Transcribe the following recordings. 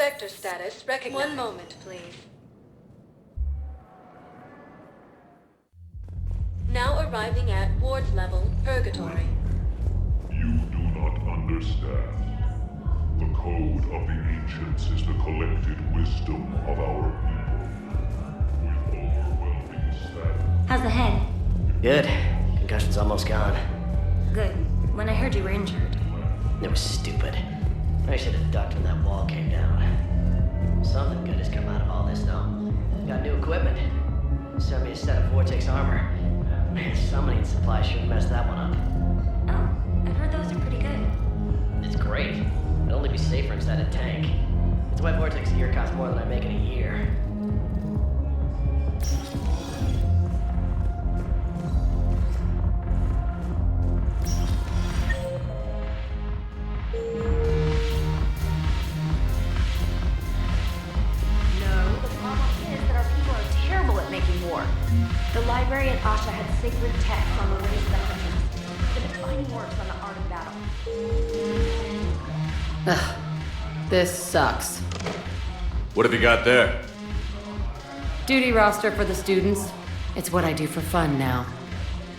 Spectre status recognized. One moment, please. Now arriving at ward level Purgatory. You do not understand. The code of the ancients is the collected wisdom of our people. With overwhelming status. How's the head? Good. Concussion's almost gone. Good. When I heard you were injured. It was stupid. I should have ducked when that wall came down. Something good has come out of all this, though. Got new equipment. Sent me a set of Vortex armor. Man, summoning supply sure messed that one up. Oh, I've heard those are pretty good. It's great. It'd only be safer inside a tank. That's why Vortex gear costs more than I make in a year. The library at Asha had sacred texts on the latest references. The defining works on the art of battle. Ugh. This sucks. What have you got there? Duty roster for the students. It's what I do for fun now.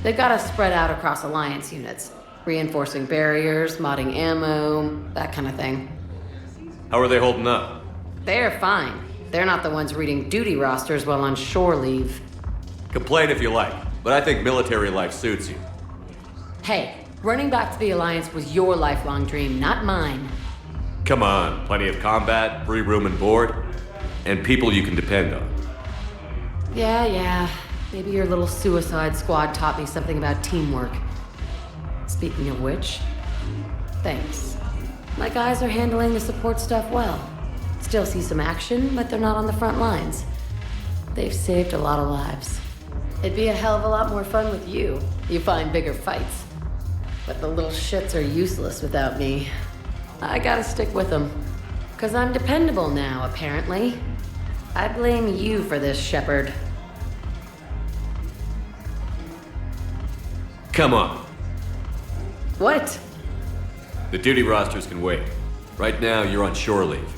They've got us spread out across Alliance units. Reinforcing barriers, modding ammo, that kind of thing. How are they holding up? They're fine. They're not the ones reading duty rosters while on shore leave. Complain if you like, but I think military life suits you. Hey, running back to the Alliance was your lifelong dream, not mine. Come on, plenty of combat, free room and board, and people you can depend on. Yeah. Maybe your little suicide squad taught me something about teamwork. Speaking of which, thanks. My guys are handling the support stuff well. Still see some action, but they're not on the front lines. They've saved a lot of lives. It'd be a hell of a lot more fun with you. You find bigger fights. But the little shits are useless without me. I gotta stick with them. 'Cause I'm dependable now, apparently. I blame you for this, Shepard. Come on. What? The duty rosters can wait. Right now, you're on shore leave.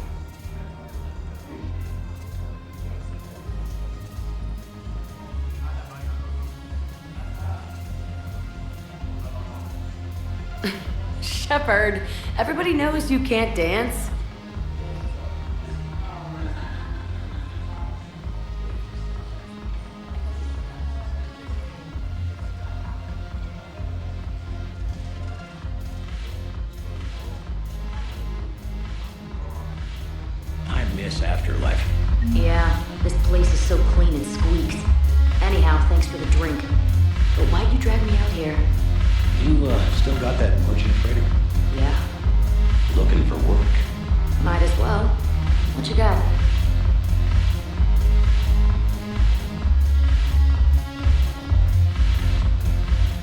Shepard, everybody knows you can't dance. I miss Afterlife. Yeah, this place is so clean and squeaks. Anyhow, thanks for the drink. But why'd you drag me out here? You, still got that merchant freighter? Yeah, Looking for work? might as well. What you got?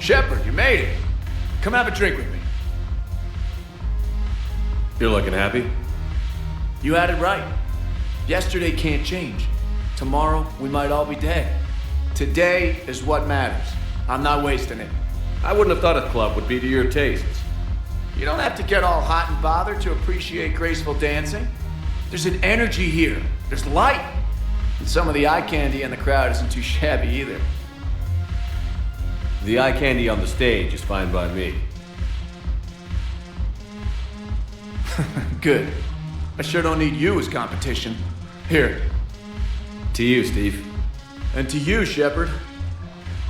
Shepard, you made it. Come have a drink with me. You're looking happy? You had it right. Yesterday can't change. Tomorrow, we might all be dead. Today is what matters. I'm not wasting it. I wouldn't have thought a club would be to your tastes. You don't have to get all hot and bothered to appreciate graceful dancing. There's an energy here. There's light. And some of the eye candy in the crowd isn't too shabby either. The eye candy on the stage is fine by me. Good. I sure don't need you as competition. Here. To you, Steve. And to you, Shepard.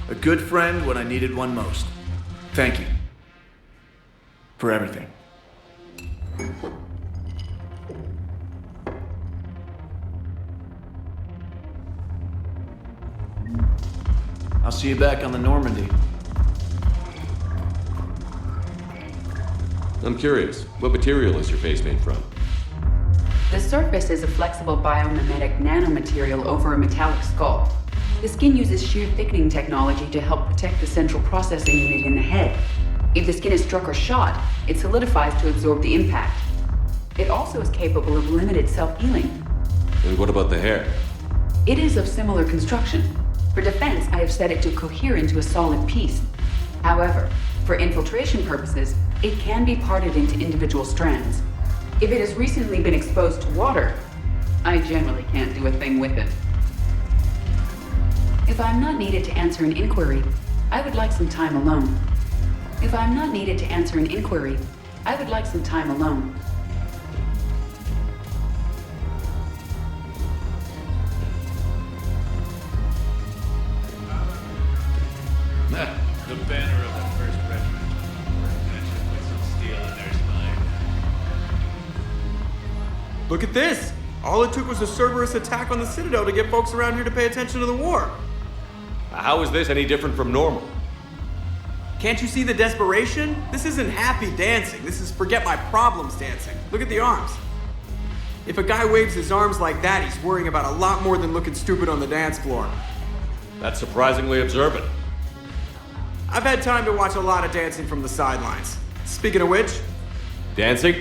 A good friend when I needed one most. Thank you. For everything. I'll see you back on the Normandy. I'm curious, what material is your face made from? The surface is a flexible biomimetic nanomaterial over a metallic skull. The skin uses shear thickening technology to help protect the central processing unit in the head. If the skin is struck or shot, it solidifies to absorb the impact. It also is capable of limited self-healing. And what about the hair? It is of similar construction. For defense, I have set it to cohere into a solid piece. However, for infiltration purposes, it can be parted into individual strands. If it has recently been exposed to water, I generally can't do a thing with it. If I'm not needed to answer an inquiry, I would like some time alone. If I'm not needed to answer an inquiry, I would like some time alone. The banner of the first regiment. That should put some steel in their spine. Look at this! All it took was a Cerberus attack on the Citadel to get folks around here to pay attention to the war. How is this any different from normal? Can't you see the desperation? This isn't happy dancing. This is forget my problems dancing. Look at the arms. If a guy waves his arms like that, he's worrying about a lot more than looking stupid on the dance floor. That's surprisingly observant. I've had time to watch a lot of dancing from the sidelines. Speaking of which, Dancing?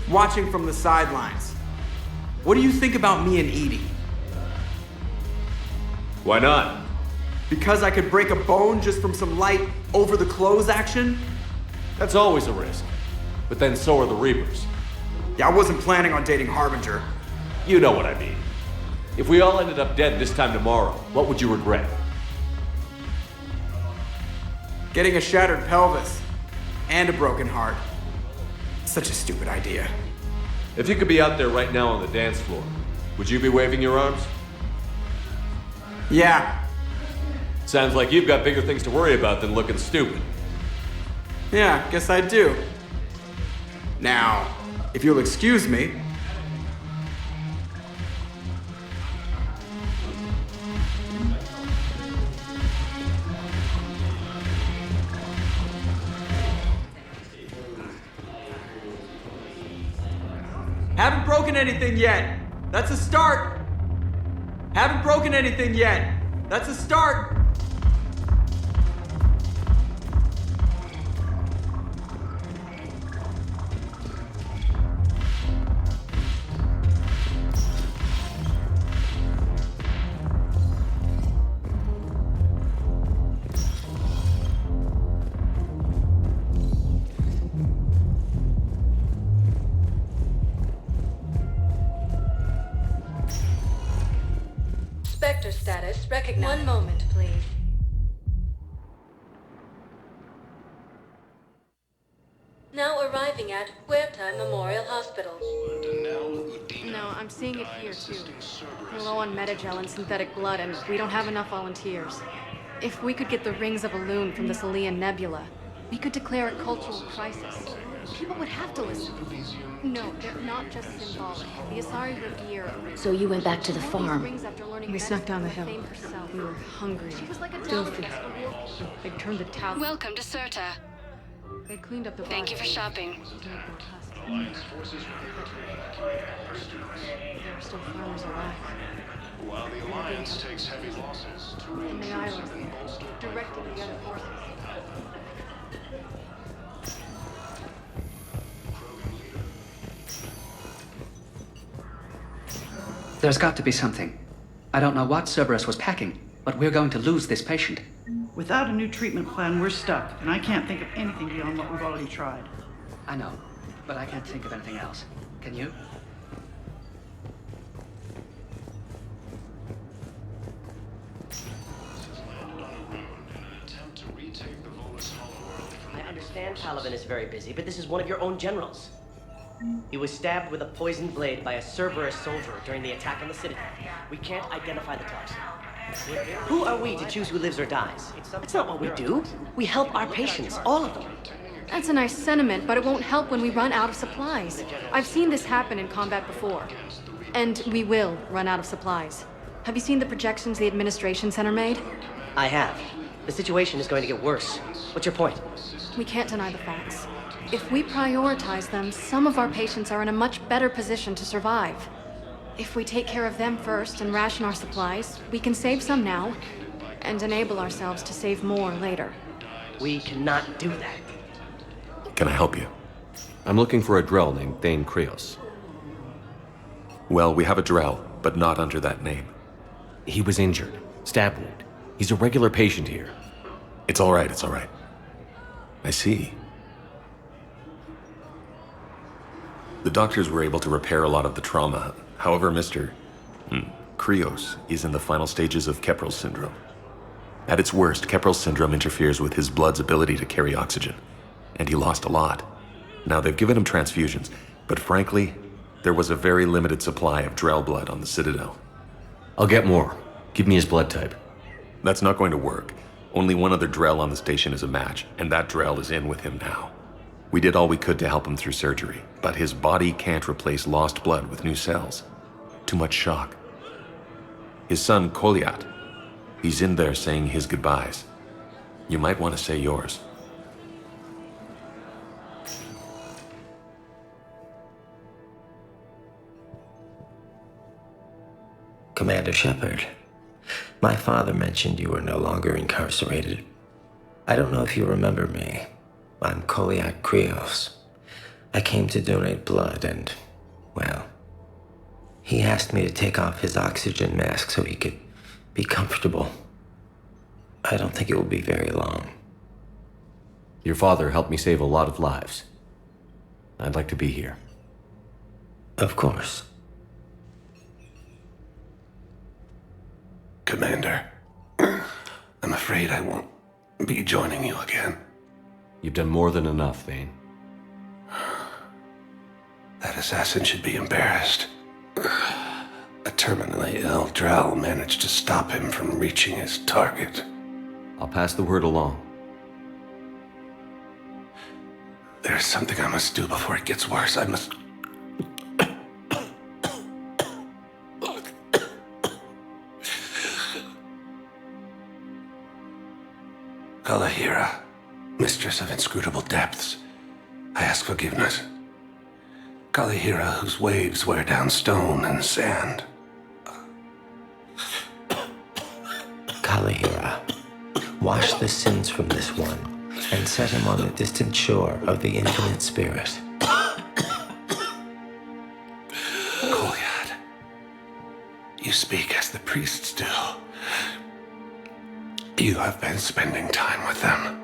watching from the sidelines. What do you think about me and Edie? Why not? Because I could break a bone just from some light over-the-clothes action? That's always a risk. But then so are the Reapers. Yeah, I wasn't planning on dating Harbinger. You know what I mean. If we all ended up dead this time tomorrow, what would you regret? Getting a shattered pelvis and a broken heart. Such a stupid idea. If you could be out there right now on the dance floor, would you be waving your arms? Yeah. Sounds like you've got bigger things to worry about than looking stupid. Yeah, guess I do. Now, if you'll excuse me. Haven't broken anything yet. That's a start. Haven't broken anything yet. That's a start. Spectre status recognized. 1 moment, please. Now arriving at Huerta Memorial Hospital. No, I'm seeing it here too. We're low on metagel and synthetic blood, and we don't have enough volunteers. If we could get the rings of Elune from the Salian Nebula, we could declare a cultural crisis. People would have to listen. No, they're not just symbolic. The Asari revere. So you went back to the farm. We snuck down the hill. We were hungry, filthy. They turned the towel. Welcome to Serta. They cleaned up the. Thank you for shopping. Alliance forces prepare to evacuate our students. There are still farmers alive. While the Alliance takes heavy losses, In the islands, directing the other forces. There's got to be something. I don't know what Cerberus was packing, but we're going to lose this patient. Without a new treatment plan, we're stuck, and I can't think of anything beyond what we've already tried. I know, but I can't think of anything else. Can you? I understand Paladin is very busy, but this is one of your own generals. He was stabbed with a poisoned blade by a Cerberus soldier during the attack on the Citadel. We can't identify the toxin. Who are we to choose who lives or dies? It's not what we do. We help our patients, all of them. That's a nice sentiment, but it won't help when we run out of supplies. I've seen this happen in combat before. And we will run out of supplies. Have you seen the projections the administration center made? I have. The situation is going to get worse. What's your point? We can't deny the facts. If we prioritize them, some of our patients are in a much better position to survive. If we take care of them first and ration our supplies, we can save some now and enable ourselves to save more later. We cannot do that. Can I help you? I'm looking for a Drell named Thane Krios. Well, we have a Drell, but not under that name. He was injured. Stab wound. He's a regular patient here. It's all right, it's all right. I see. The doctors were able to repair a lot of the trauma. However, Mr. Krios is in the final stages of Keprel's syndrome. At its worst, Keprel's syndrome interferes with his blood's ability to carry oxygen, and he lost a lot. Now, they've given him transfusions, but frankly, there was a very limited supply of Drell blood on the Citadel. I'll get more. Give me his blood type. That's not going to work. Only one other Drell on the station is a match, and that Drell is in with him now. We did all we could to help him through surgery, but his body can't replace lost blood with new cells. Too much shock. His son, Kolyat, he's in there saying his goodbyes. You might want to say yours. Commander Shepard, my father mentioned you were no longer incarcerated. I don't know if you remember me. I'm Kolyat Krios. I came to donate blood and, well, he asked me to take off his oxygen mask so he could be comfortable. I don't think it will be very long. Your father helped me save a lot of lives. I'd like to be here. Of course. Commander, I'm afraid I won't be joining you again. You've done more than enough, Thane. That assassin should be embarrassed. A terminally ill Drell managed to stop him from reaching his target. I'll pass the word along. There's something I must do before it gets worse. I must... Kalahira, mistress of inscrutable depths, I ask forgiveness. Kalahira, whose waves wear down stone and sand. Kalahira, wash the sins from this one and set him on the distant shore of the infinite spirit. Kolyat, you speak as the priests do. You have been spending time with them.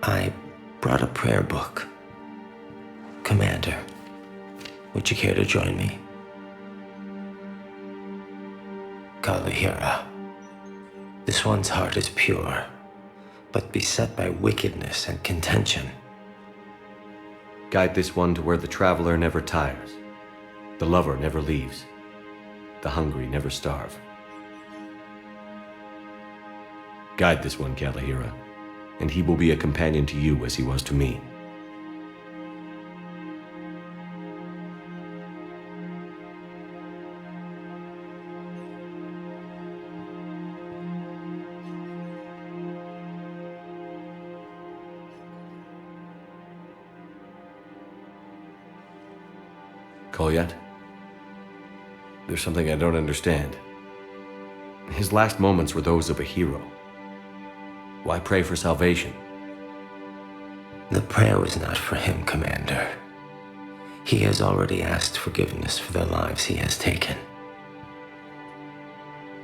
I brought a prayer book. Commander, would you care to join me? Kalahira, this one's heart is pure, but beset by wickedness and contention. Guide this one to where the traveler never tires, the lover never leaves, the hungry never starve. Guide this one, Kalahira, and he will be a companion to you as he was to me. Kolyat? There's something I don't understand. His last moments were those of a hero. Why pray for salvation? The prayer was not for him, Commander. He has already asked forgiveness for the lives he has taken.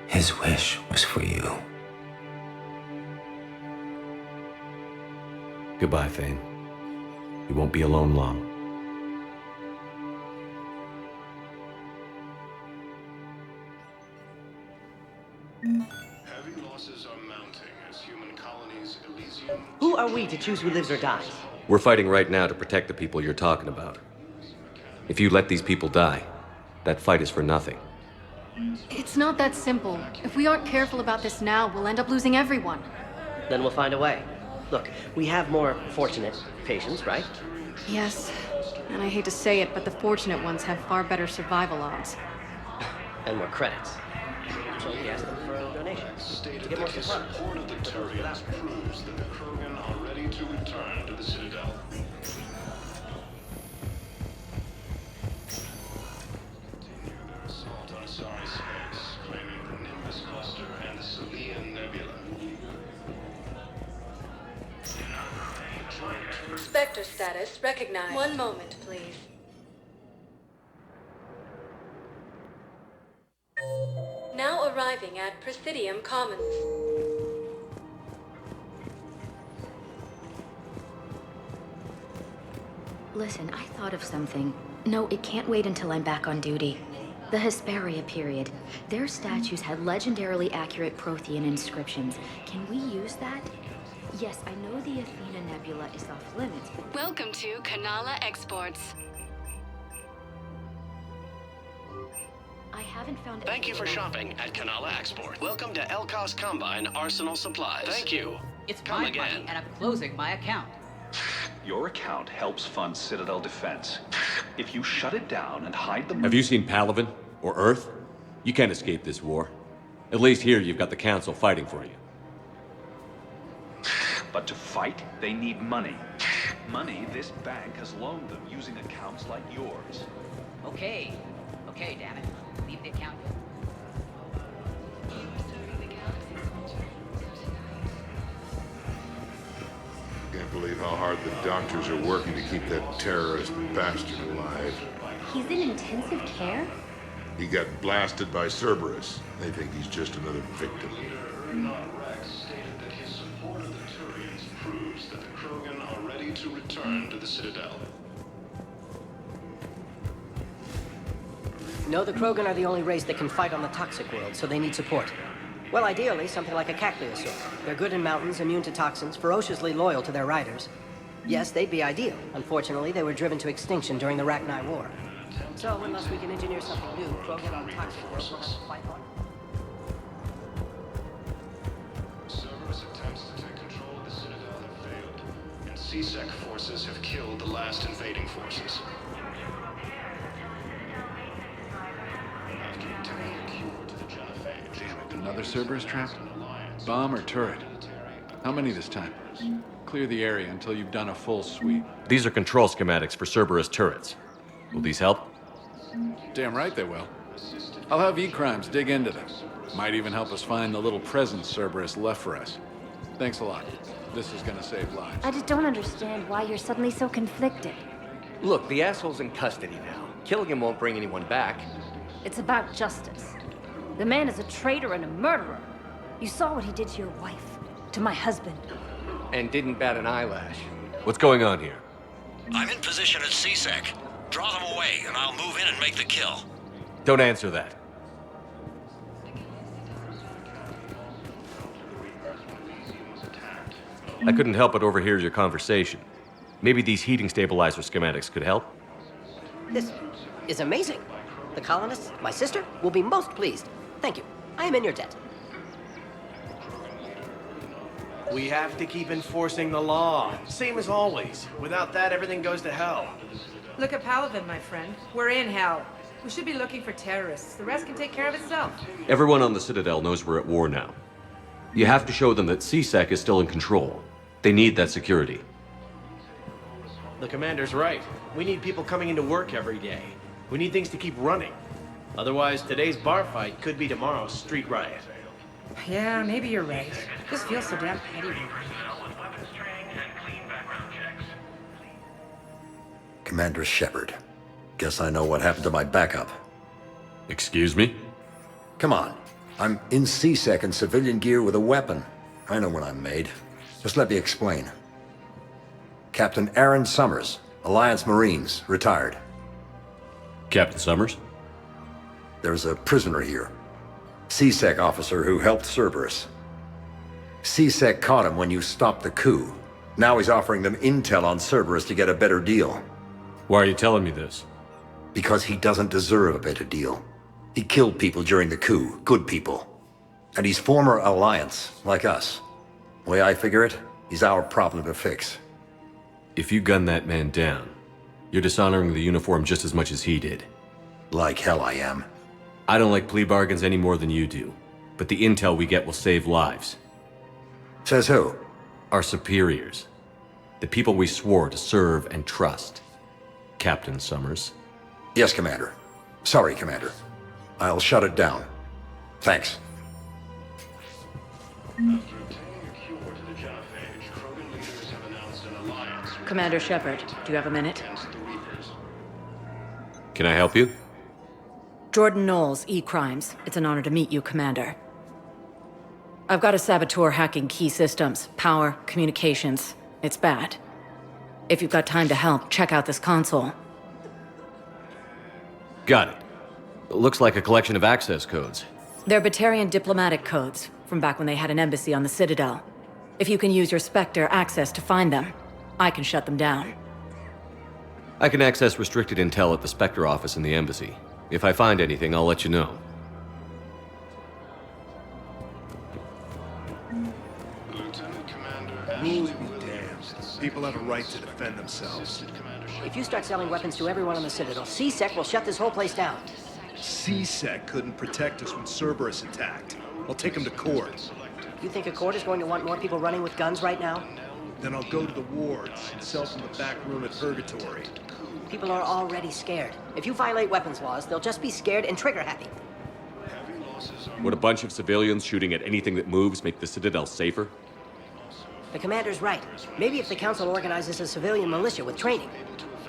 His wish was for you. Goodbye, Thane. You won't be alone long. Heavy losses are mounting as human colonies Elysium... Who are we to choose who lives or dies? We're fighting right now to protect the people you're talking about. If you let these people die, that fight is for nothing. It's not that simple. If we aren't careful about this now, we'll end up losing everyone. Then we'll find a way. Look, we have more fortunate patients, right? Yes, and I hate to say it, but the fortunate ones have far better survival odds. And more credits. So we ask them for a donation. To get more The supply. support of the Turians proves that the Krogan are ready to return to the Citadel. Continue their assault on Sari space, claiming the Nimbus cluster and the Salian Nebula. Spectre status recognized. One moment, please. Now arriving at Presidium Commons. Listen, I thought of something. No, it can't wait until I'm back on duty. The Hesperia period. Their statues had legendarily accurate Prothean inscriptions. Can we use that? Yes, I know the Athena Nebula is off limits, but... Welcome to Kanala Exports. I haven't found... Thank you for shopping at Kanala Export. Welcome to Elkos Combine Arsenal Supplies. Thank you. It's Come my again. money, and I'm closing my account. Your account helps fund Citadel defense. If you shut it down and hide the... Have you seen Palaven? Or Earth? You can't escape this war. At least here you've got the Council fighting for you. But to fight, they need money. Money this bank has loaned them using accounts like yours. Okay, damn it. Leave the account. Can't believe how hard the doctors are working to keep that terrorist bastard alive. He's in intensive care? He got blasted by Cerberus. They think he's just another victim. Rex stated that his support of the Turians proves that the Krogan are ready to return to the Citadel. No, the Krogan are the only race that can fight on the toxic world, so they need support. Well, ideally, something like a cacliosaur. They're good in mountains, immune to toxins, ferociously loyal to their riders. Yes, they'd be ideal. Unfortunately, they were driven to extinction during the Rachni War. So, unless we can engineer something new, Krogan on toxic world will have to fight on. Cerberus attempts to take control of the Citadel have failed, and CSEC forces have killed the last invading forces. After obtaining a cure to the genophage, Another Cerberus trap? Bomb or turret? How many this time? Clear the area until you've done a full sweep. These are control schematics for Cerberus turrets. Will these help? Damn right they will. I'll have E-Crimes dig into them. Might even help us find the little presents Cerberus left for us. Thanks a lot. This is gonna save lives. I just don't understand why you're suddenly so conflicted. Look, the asshole's in custody now. Killing him won't bring anyone back. It's about justice. The man is a traitor and a murderer. You saw what he did to your wife, to my husband. And didn't bat an eyelash. What's going on here? I'm in position at CSEC. Draw them away, and I'll move in and make the kill. Don't answer that. I couldn't help but overhear your conversation. Maybe these heating stabilizer schematics could help? This is amazing. The colonists, my sister, will be most pleased. Thank you. I am in your debt. We have to keep enforcing the law. Same as always. Without that, everything goes to hell. Look at Palaven, my friend. We're in hell. We should be looking for terrorists. The rest can take care of itself. Everyone on the Citadel knows we're at war now. You have to show them that CSEC is still in control. They need that security. The commander's right. We need people coming into work every day. We need things to keep running. Otherwise, today's bar fight could be tomorrow's street riot. Yeah, maybe you're right. This feels so damn petty. Commander Shepard. Guess I know what happened to my backup. Excuse me? Come on. I'm in CSEC in civilian gear with a weapon. I know when I'm made. Just let me explain. Captain Aaron Summers, Alliance Marines, retired. Captain Summers? There's a prisoner here. CSEC officer who helped Cerberus. CSEC caught him when you stopped the coup. Now he's offering them intel on Cerberus to get a better deal. Why are you telling me this? Because he doesn't deserve a better deal. He killed people during the coup, good people. And he's former Alliance, like us. The way I figure it, he's our problem to fix. If you gun that man down, you're dishonoring the uniform just as much as he did. Like hell I am. I don't like plea bargains any more than you do, but the intel we get will save lives. Says who? Our superiors. The people we swore to serve and trust. Captain Summers. Yes, Commander. Sorry, Commander. I'll shut it down. Thanks. Commander Shepard, do you have a minute? Can I help you? Jordan Knowles, E-Crimes. It's an honor to meet you, Commander. I've got a saboteur hacking key systems, power, communications. It's bad. If you've got time to help, check out this console. Got it. Looks like a collection of access codes. They're Batarian diplomatic codes, from back when they had an embassy on the Citadel. If you can use your Spectre access to find them, I can shut them down. I can access restricted intel at the Spectre office in the embassy. If I find anything, I'll let you know. Rules be damned. People have a right to defend themselves. If you start selling weapons to everyone on the Citadel, CSEC will shut this whole place down. CSEC couldn't protect us when Cerberus attacked. I'll take them to court. You think a court is going to want more people running with guns right now? Then I'll go to the wards and sell from the back room at Purgatory. People are already scared. If you violate weapons laws, they'll just be scared and trigger-happy. Would a bunch of civilians shooting at anything that moves make the Citadel safer? The commander's right. Maybe if the council organizes a civilian militia with training.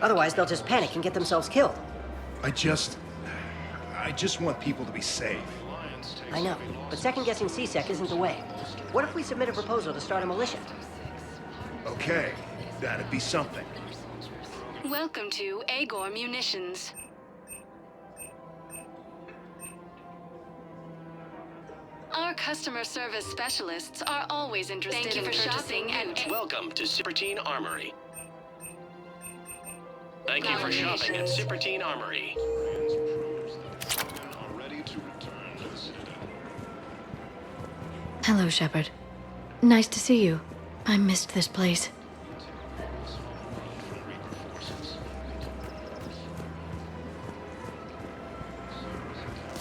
Otherwise, they'll just panic and get themselves killed. I just want people to be safe. I know, but second-guessing CSEC isn't the way. What if we submit a proposal to start a militia? Okay, that'd be something. Welcome to Agor Munitions. Our customer service specialists are always interested in purchasing and... Welcome to Supertine Armory. Thank you for shopping at Supertine Armory. Hello, Shepard. Nice to see you. I missed this place.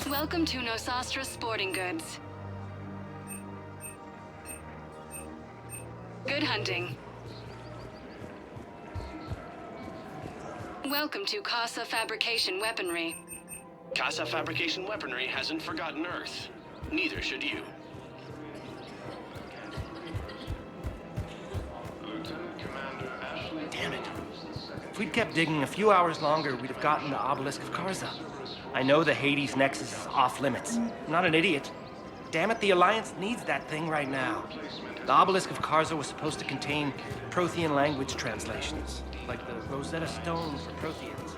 Welcome to Nosastra Sporting Goods. Good hunting. Welcome to Casa Fabrication Weaponry. Casa Fabrication Weaponry hasn't forgotten Earth. Neither should you. Damn it. If we'd kept digging a few hours longer, we'd have gotten the Obelisk of Karza. I know the Hades Nexus is off limits. I'm not an idiot. Damn it, the Alliance needs that thing right now. The Obelisk of Karza was supposed to contain Prothean language translations, like the Rosetta Stone for Protheans.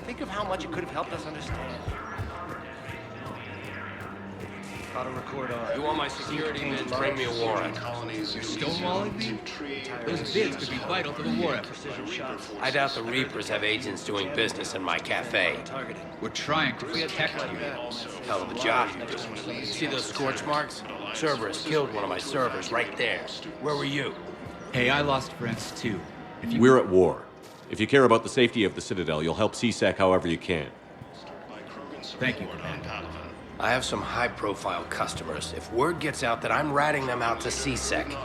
Think of how much it could have helped us understand. Auto record on. You want my security men to bring me a warrant? You're stonewalling me? Those bids could be vital to the war effort. I doubt the Reapers have agents doing business in my cafe. We're trying to protect you. Hell of a job you do. See those scorch marks? Cerberus killed one of my servers right there. Where were you? Hey, I lost friends too. We're at war. If you care about the safety of the Citadel, you'll help CSEC however you can. Thank you, Commander. I have some high-profile customers. If word gets out that I'm ratting them out to CSEC.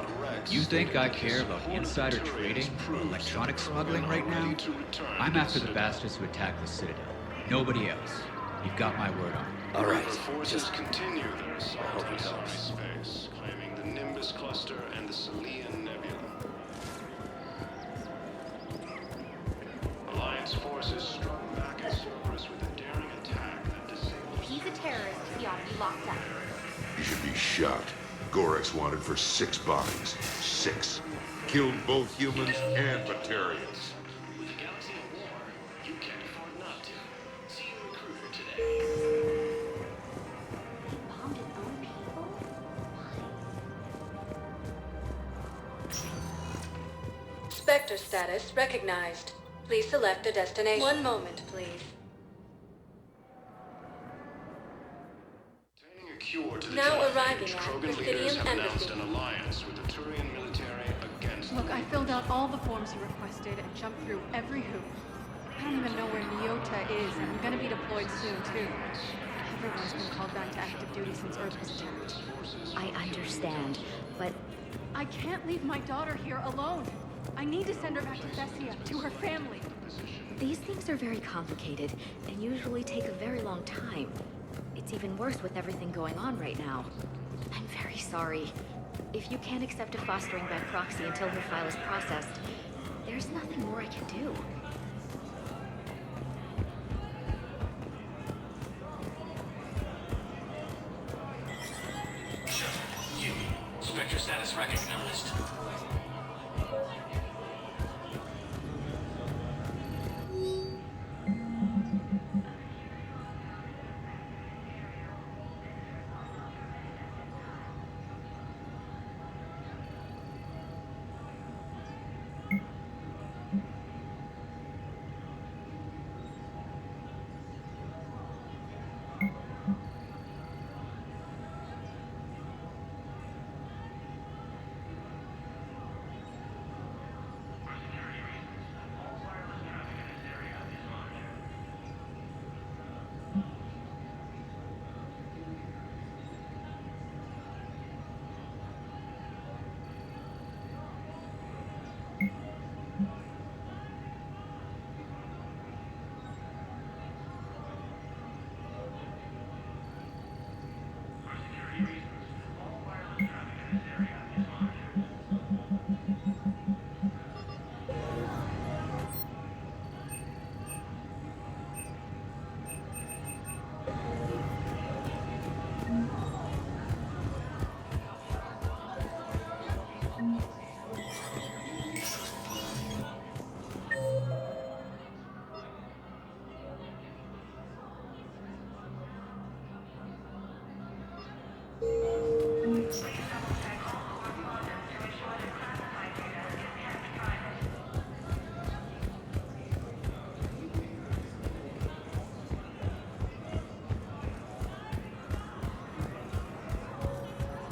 You think I care about insider trading or electronic smuggling right now? I'm after the bastards who attacked the Citadel. Nobody else. You've got my word on it. All right. Forces continue their assault in cyberspace, claiming the Nimbus cluster and the Salian Nebula. Alliance forces struck back at Cerberus with a daring attack that disabled... If he's a terrorist, he ought to be locked up. He should be shot. Gorex wanted for 6 bodies. 6. Killed both humans and Batarians. With the galaxy at war, you can't afford not to. See you recruiter today. He bombed his own people? Spectre status recognized. Please select a destination. One moment, please. Now arriving at Presidium Embassy. An alliance with the Turian military against... Look, I filled out all the forms you requested and jumped through every hoop. I don't even know where Nyota is, and I'm gonna be deployed soon, too. Everyone's been called back to active duty since Earth was attacked. I understand, but... I can't leave my daughter here alone. I need to send her back to Thessia, to her family. These things are very complicated, and usually take a very long time. It's even worse with everything going on right now. I'm very sorry. If you can't accept a fostering by proxy until her file is processed, there's nothing more I can do. Spectre status recognized.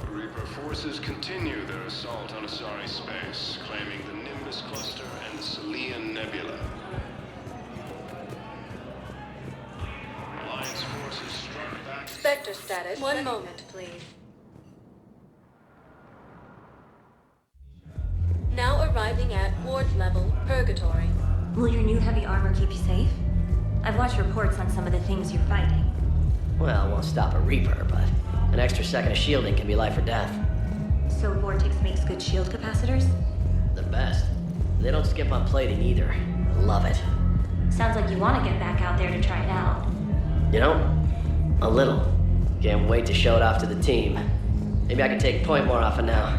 Reaper forces continue their assault on Asari space, claiming the Nimbus cluster and the Salian Nebula. Alliance forces struck back. Spectre status. One moment, please. Now arriving at ward level, Purgatory. Will your new heavy armor keep you safe? I've watched reports on some of the things you're fighting. Well, it won't stop a Reaper, but an extra second of shielding can be life or death. So Vortex makes good shield capacitors? The best. They don't skip on plating either. Love it. Sounds like you want to get back out there to try it out. You know? A little. Can't wait to show it off to the team. Maybe I can take point more off it now.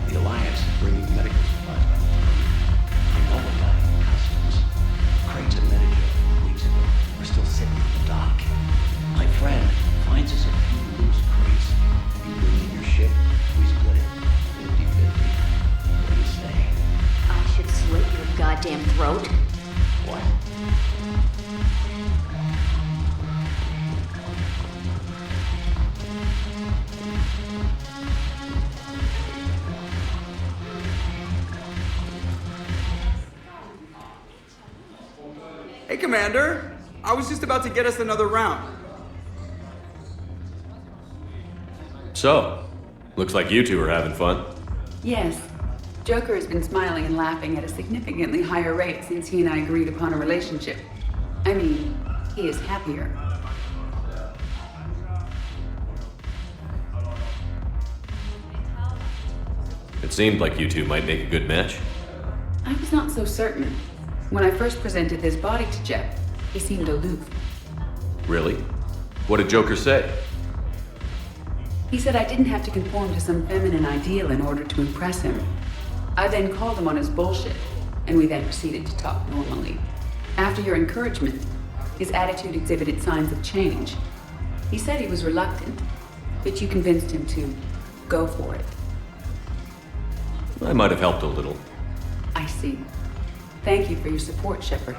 The Alliance is bringing medical supplies back to Normandy. Normandy customs. Crates of Medicaid weeks ago were still sitting on the dock. My friend finds us a few loose crates. You bring in your ship, we split it. 50-50. What do you say? I should slit your goddamn throat. What? Hey, Commander! I was just about to get us another round. So, looks like you two are having fun. Yes. Joker has been smiling and laughing at a significantly higher rate since he and I agreed upon a relationship. I mean, he is happier. It seemed like you two might make a good match. I was not so certain. When I first presented this body to Jeff, he seemed aloof. Really? What did Joker say? He said I didn't have to conform to some feminine ideal in order to impress him. I then called him on his bullshit, and we then proceeded to talk normally. After your encouragement, his attitude exhibited signs of change. He said he was reluctant, but you convinced him to go for it. I might have helped a little. I see. Thank you for your support, Shepard.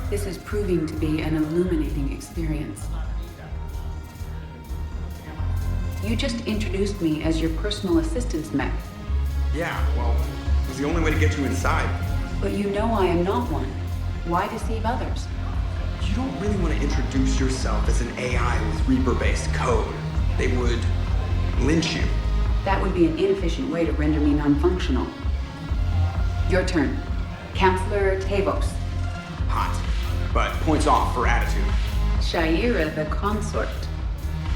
This is proving to be an illuminating experience. You just introduced me as your personal assistance mech. Yeah, well, it was the only way to get you inside. But you know I am not one. Why deceive others? You don't really want to introduce yourself as an AI with Reaper-based code. They would lynch you. That would be an inefficient way to render me non-functional. Your turn. Counselor Tavos. Hot. But points off for attitude. Shaira the consort.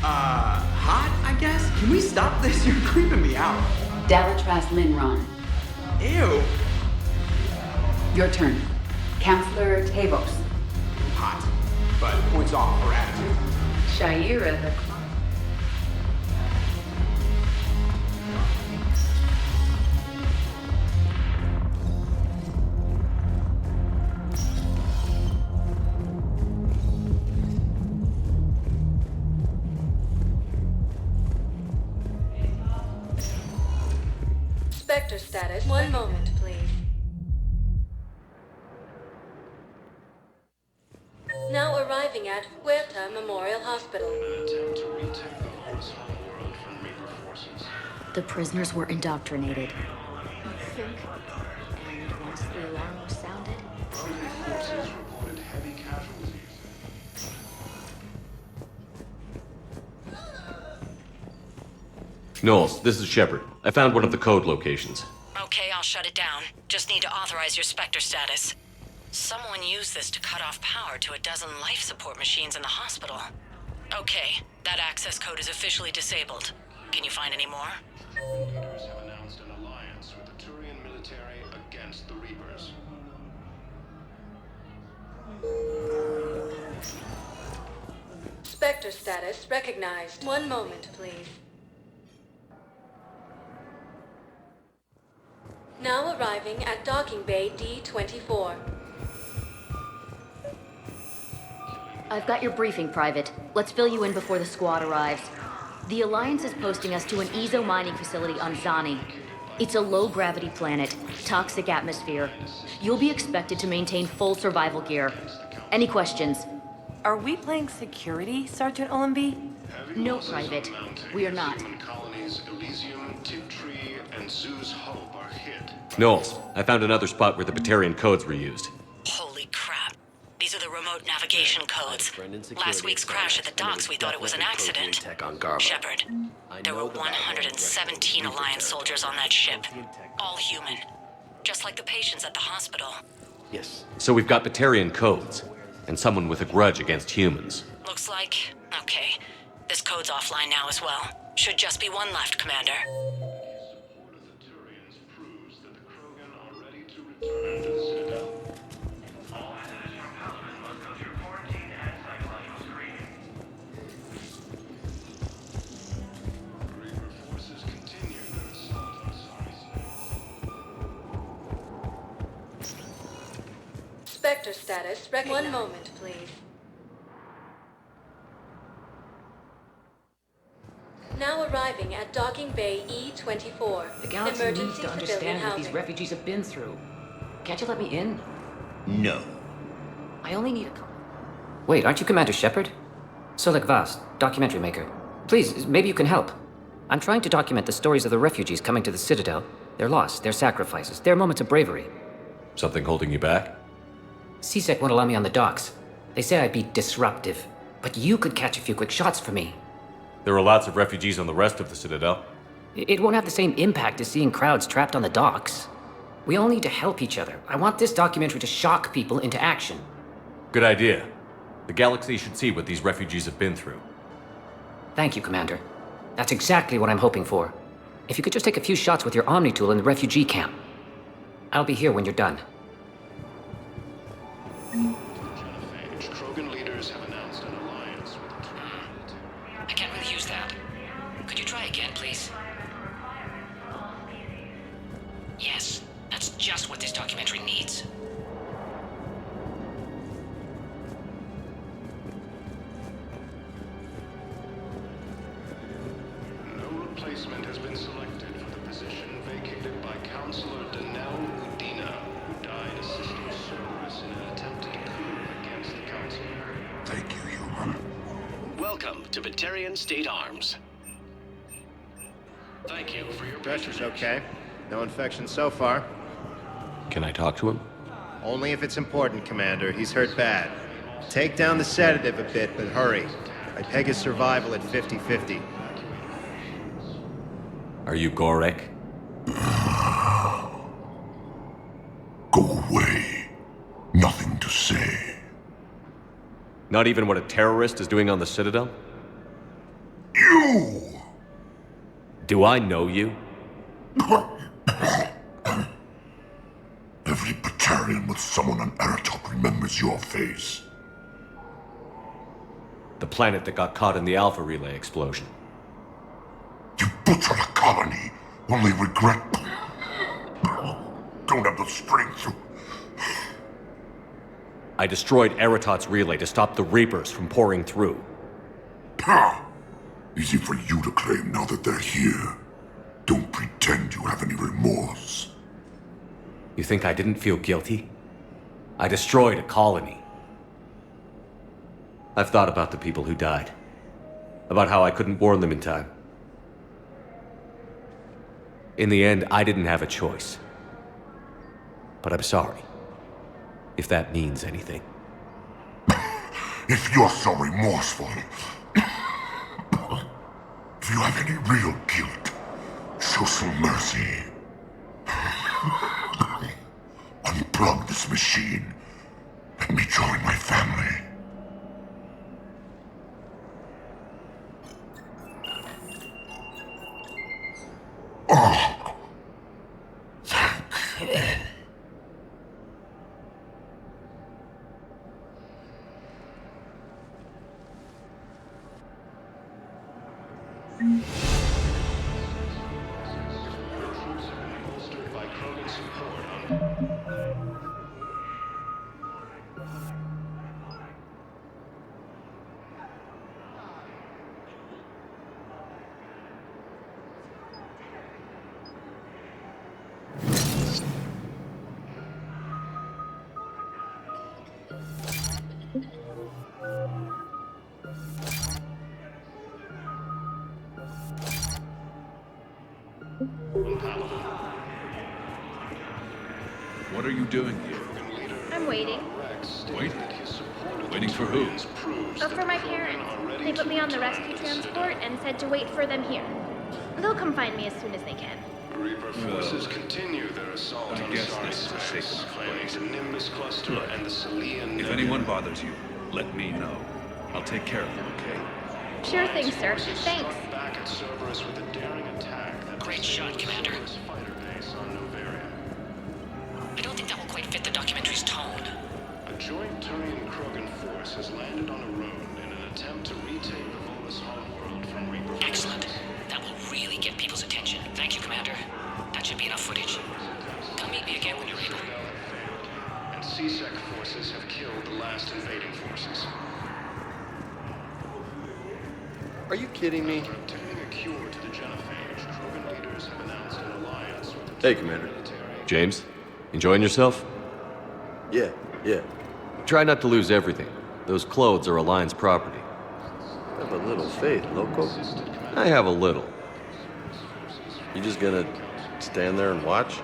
Hot, I guess? Can we stop this? You're creeping me out. Dalatras Linron. Ew. Your turn. Counselor Tavos. Hot. But points off for attitude. Shaira the Spectre status. One moment, please. Now arriving at Huerta Memorial Hospital. Attempt to retake the whole world from Reaper forces. The prisoners were indoctrinated. You think? And once the alarm was sounded? Brotherhood forces reported heavy casualties. Knowles, this is Shepard. I found one of the code locations. Okay, I'll shut it down. Just need to authorize your Spectre status. Someone used this to cut off power to a dozen life support machines in the hospital. Okay, that access code is officially disabled. Can you find any more? Leaders have announced an alliance with the Turian military against the Reapers. Spectre status recognized. One moment, please. Now arriving at docking bay D-24. I've got your briefing, Private. Let's fill you in before the squad arrives. The Alliance is posting us to an EZO mining facility on Zani. It's a low-gravity planet, toxic atmosphere. You'll be expected to maintain full survival gear. Any questions? Are we playing security, Sergeant Olenby? No, Private. We are not. Colonies Elysium, Tiptree, and Zeus Hope are hit. Knowles, I found another spot where the Batarian codes were used. Holy crap. These are the remote navigation codes. Last week's crash at the docks, we thought it was an accident. Shepard, there were 117 Alliance soldiers on that ship. All human. Just like the patients at the hospital. Yes. So we've got Batarian codes, and someone with a grudge against humans. Looks like... okay. This code's offline now as well. Should just be one left, Commander. Spectre status recognized. One moment, please. Now arriving at docking bay E-24. The galaxy needs to understand what these refugees have been through. Can't you let me in? No. I only need a couple. Wait, aren't you Commander Shepard? Solik Vast, documentary maker. Please, maybe you can help. I'm trying to document the stories of the refugees coming to the Citadel. Their loss, their sacrifices, their moments of bravery. Something holding you back? CSEC won't allow me on the docks. They say I'd be disruptive. But you could catch a few quick shots for me. There are lots of refugees on the rest of the Citadel. It won't have the same impact as seeing crowds trapped on the docks. We all need to help each other. I want this documentary to shock people into action. Good idea. The galaxy should see what these refugees have been through. Thank you, Commander. That's exactly what I'm hoping for. If you could just take a few shots with your Omni tool in the refugee camp. I'll be here when you're done. Krogan leaders have announced an alliance with the I can't really use that. Could you try again, please? Yes, that's just what this documentary needs. No replacement has been selected for the position vacated by Counselor Danelle Udina, who died assisting Cerberus in an attempted coup against the Council. Thank you, human. Welcome to Batarian State Arms. Thank you for your Pressure's okay. No infection so far. Can I talk to him? Only if it's important, Commander. He's hurt bad. Take down the sedative a bit, but hurry. I peg his survival at 50-50. Are you Gorek? Go away. Nothing to say. Not even what a terrorist is doing on the Citadel? You! Do I know you? Every Batarian with someone on Eratop remembers your face. The planet that got caught in the Alpha Relay explosion. You butchered a colony, only regret... Don't have the strength to... I destroyed Eratot's relay to stop the Reapers from pouring through. Ha! Easy for you to claim now that they're here. Don't pretend you have any remorse. You think I didn't feel guilty? I destroyed a colony. I've thought about the people who died. About how I couldn't warn them in time. In the end, I didn't have a choice. But I'm sorry. If that means anything. If you're so remorseful... if you have any real guilt, show some mercy. Unplug this machine. Let me join my family. Oh. Thank you. Bolstered by Krogan What are you doing here? I'm waiting. Waiting? Waiting for who? Oh, for my parents. They put me on the rescue transport and said to wait for them here. They'll come find me as soon as they can. Reaper forces continue their assault on Star Space, claiming the Nimbus cluster and the Citadel. If anyone bothers you, let me know. I'll take care of them, okay? Sure thing, sir. Thanks. Back at Cerberus with a daring attack that Great shot, Commander. fighter base on Novaria. I don't think that will quite fit the documentary's tone. A joint Turian-Krogan force has landed on a road in an attempt to retake the Volus homeworld from Reaper. Excellent. That will really get people's attention. Thank you, Commander. That should be enough footage. Come meet me again when you're able. And CSEC forces have killed the last invading forces. Are you kidding me? Obtaining a cure to the genophage, Krogan leaders have announced an alliance with the Hey, Commander. James, enjoying yourself? Yeah. Try not to lose everything. Those clothes are Alliance property. Have a little faith, loco. I have a little. You just gonna stand there and watch?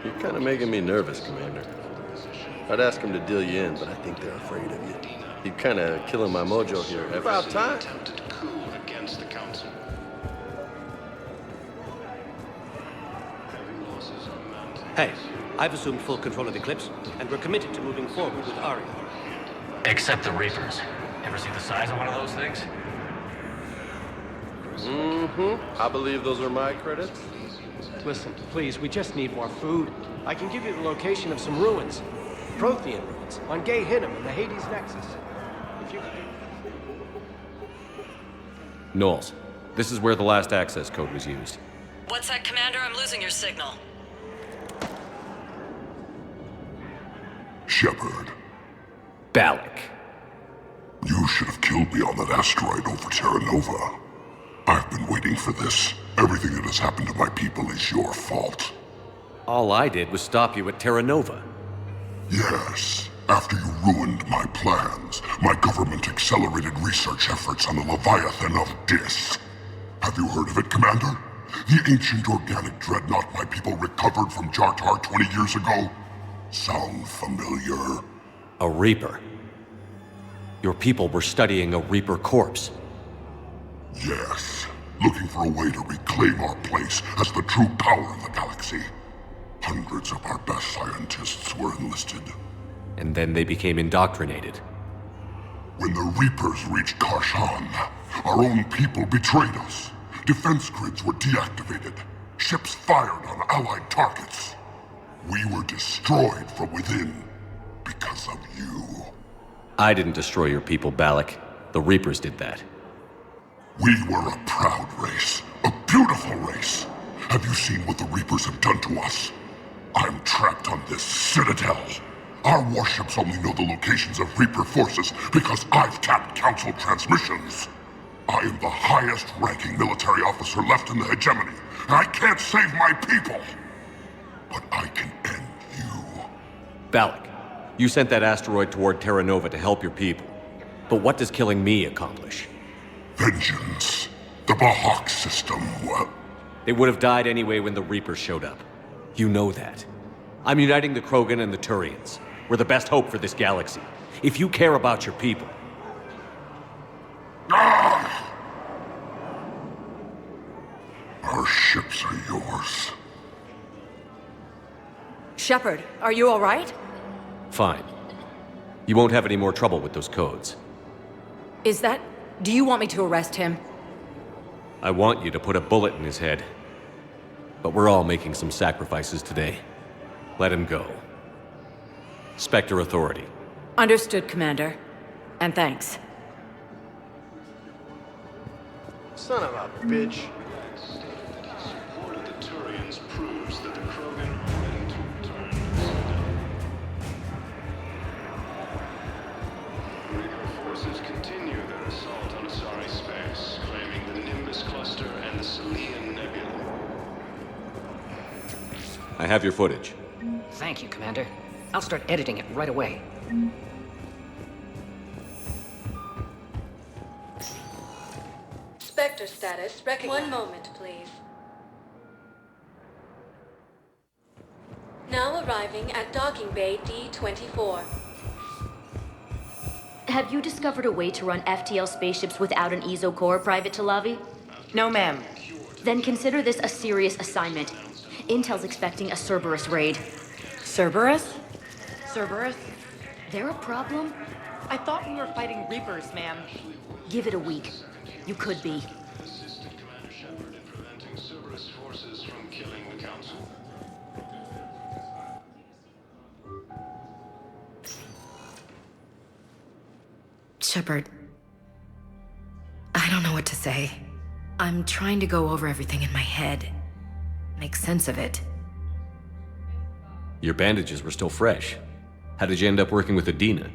You're kind of making me nervous, Commander. I'd ask them to deal you in, but I think they're afraid of you. You're kind of killing my mojo here. About time. Attempted coup against the Council. Heavy losses are mounting. Hey, I've assumed full control of Eclipse, and we're committed to moving forward with Aria. Except the Reapers. Ever see the size of one of those things? I believe those are my credits. Listen, please, we just need more food. I can give you the location of some ruins. Prothean ruins, on Gay Hinnom in the Hades Nexus. If you... Knowles, this is where the last access code was used. What's that, Commander? I'm losing your signal. Shepard, Balak. you should have killed me on that asteroid over Terra Nova. I've been waiting for this. Everything that has happened to my people is your fault. All I did was stop you at Terra Nova. Yes. After you ruined my plans, my government accelerated research efforts on the Leviathan of Dis. Have you heard of it, Commander? The ancient organic dreadnought my people recovered from Jartar 20 years ago? Sound familiar? A Reaper. Your people were studying a Reaper corpse. Yes. Looking for a way to reclaim our place as the true power in the galaxy. Hundreds of our best scientists were enlisted. And then they became indoctrinated. When the Reapers reached Karshan, our own people betrayed us. Defense grids were deactivated. Ships fired on Allied targets. We were destroyed from within because of you. I didn't destroy your people, Balak. The Reapers did that. We were a proud race. A beautiful race. Have you seen what the Reapers have done to us? I'm trapped on this Citadel. Our warships only know the locations of Reaper forces because I've tapped Council transmissions. I am the highest-ranking military officer left in the hegemony, and I can't save my people. But I can end you. Balak, you sent that asteroid toward Terra Nova to help your people. But what does killing me accomplish? Vengeance. The Bahak system, well... They would have died anyway when the Reapers showed up. You know that. I'm uniting the Krogan and the Turians. We're the best hope for this galaxy. If you care about your people... Ah! Our ships are yours. Shepard, are you all right? Fine. You won't have any more trouble with those codes. Is that... Do you want me to arrest him? I want you to put a bullet in his head. But we're all making some sacrifices today. Let him go. Spectre Authority. Understood, Commander. And thanks. Son of a bitch. Supported the Turians' I have your footage. Thank you, Commander. I'll start editing it right away. Spectre status recognized. One moment, please. Now arriving at docking bay D-24. Have you discovered a way to run FTL spaceships without an ESO core, Private Talavi? No, ma'am. Then consider this a serious assignment. Intel's expecting a Cerberus raid. Cerberus? Cerberus? They're a problem? I thought we were fighting Reapers, ma'am. Give it a week. You could be. Assisted Commander Shepard in preventing Cerberus forces from killing the Council. Shepard, I don't know what to say. I'm trying to go over everything in my head. Make sense of it. Your bandages were still fresh. How did you end up working with Adina?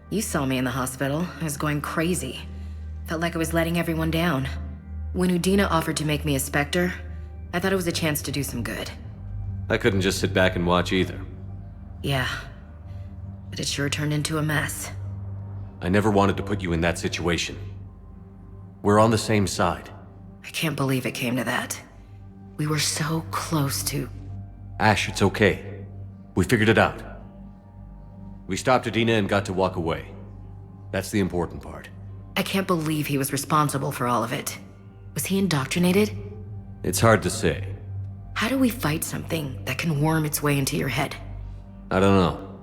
You saw me in the hospital. I was going crazy. Felt like I was letting everyone down. When Udina offered to make me a Spectre, I thought it was a chance to do some good. I couldn't just sit back and watch either. Yeah. But it sure turned into a mess. I never wanted to put you in that situation. We're on the same side. I can't believe it came to that. We were so close to... Ash, it's okay. We figured it out. We stopped Adina and got to walk away. That's the important part. I can't believe he was responsible for all of it. Was he indoctrinated? It's hard to say. How do we fight something that can worm its way into your head? I don't know.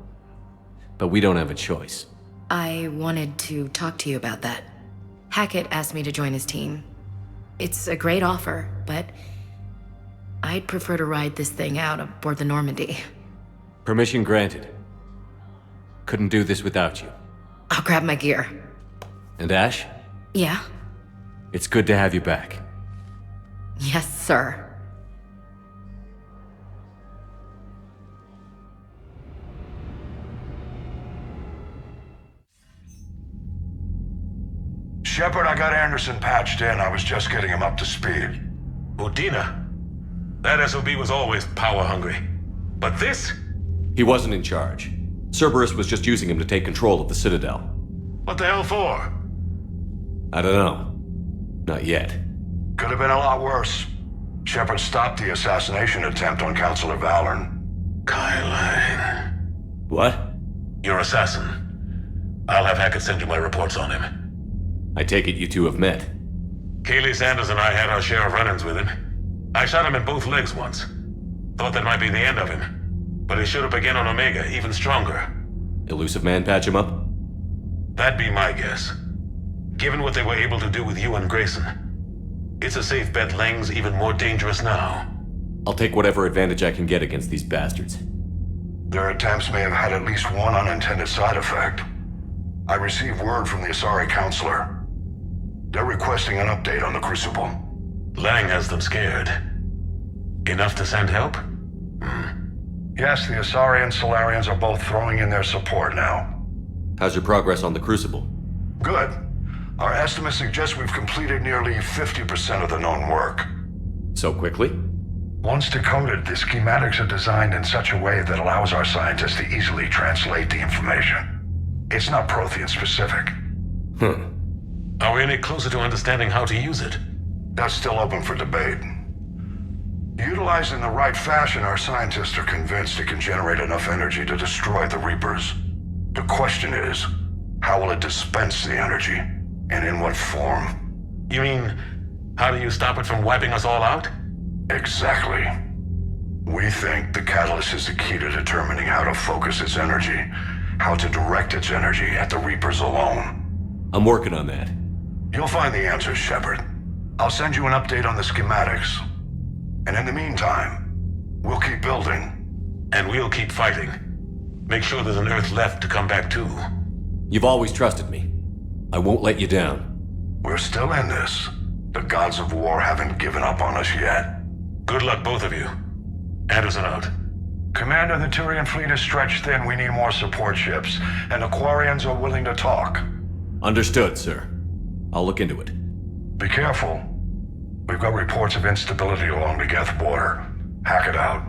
But we don't have a choice. I wanted to talk to you about that. Hackett asked me to join his team. It's a great offer, but I'd prefer to ride this thing out aboard the Normandy. Permission granted. Couldn't do this without you. I'll grab my gear. And Ash? Yeah? It's good to have you back. Yes, sir. Shepard, I got Anderson patched in. I was just getting him up to speed. Udina? That SOB was always power-hungry. But this? He wasn't in charge. Cerberus was just using him to take control of the Citadel. What the hell for? I don't know. Not yet. Could have been a lot worse. Shepard stopped the assassination attempt on Counselor Valorn. Kai Lang. What? Your assassin. I'll have Hackett send you my reports on him. I take it you two have met. Kaylee Sanders and I had our share of run-ins with him. I shot him in both legs once. Thought that might be the end of him. But he showed up again on Omega, even stronger. Elusive Man patch him up? That'd be my guess. Given what they were able to do with you and Grayson, it's a safe bet Lang's even more dangerous now. I'll take whatever advantage I can get against these bastards. Their attempts may have had at least one unintended side effect. I received word from the Asari Counselor. They're requesting an update on the Crucible. Lang has them scared. Enough to send help? Yes, the Asari and Solarians are both throwing in their support now. How's your progress on the Crucible? Good. Our estimates suggest we've completed nearly 50% of the known work. So quickly? Once decoded, the schematics are designed in such a way that allows our scientists to easily translate the information. It's not Prothean specific. Are we any closer to understanding how to use it? That's still open for debate. Utilized in the right fashion, our scientists are convinced it can generate enough energy to destroy the Reapers. The question is, how will it dispense the energy? And in what form? You mean, how do you stop it from wiping us all out? Exactly. We think the catalyst is the key to determining how to focus its energy, how to direct its energy at the Reapers alone. I'm working on that. You'll find the answers, Shepard. I'll send you an update on the schematics. And in the meantime, we'll keep building. And we'll keep fighting. Make sure there's an Earth left to come back to. You've always trusted me. I won't let you down. We're still in this. The gods of war haven't given up on us yet. Good luck, both of you. Anderson out. Commander, the Turian fleet is stretched thin. We need more support ships. And the Quarians are willing to talk. Understood, sir. I'll look into it. Be careful. We've got reports of instability along the Geth border. Hack it out.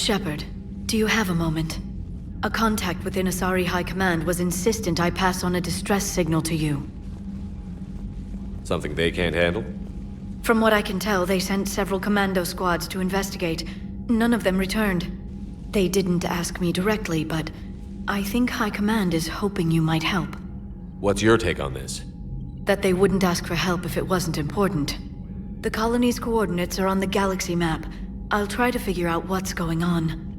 Shepard, do you have a moment? A contact within Asari High Command was insistent I pass on a distress signal to you. Something they can't handle? From what I can tell, they sent several commando squads to investigate. None of them returned. They didn't ask me directly, but I think High Command is hoping you might help. What's your take on this? That they wouldn't ask for help if it wasn't important. The colony's coordinates are on the galaxy map. I'll try to figure out what's going on.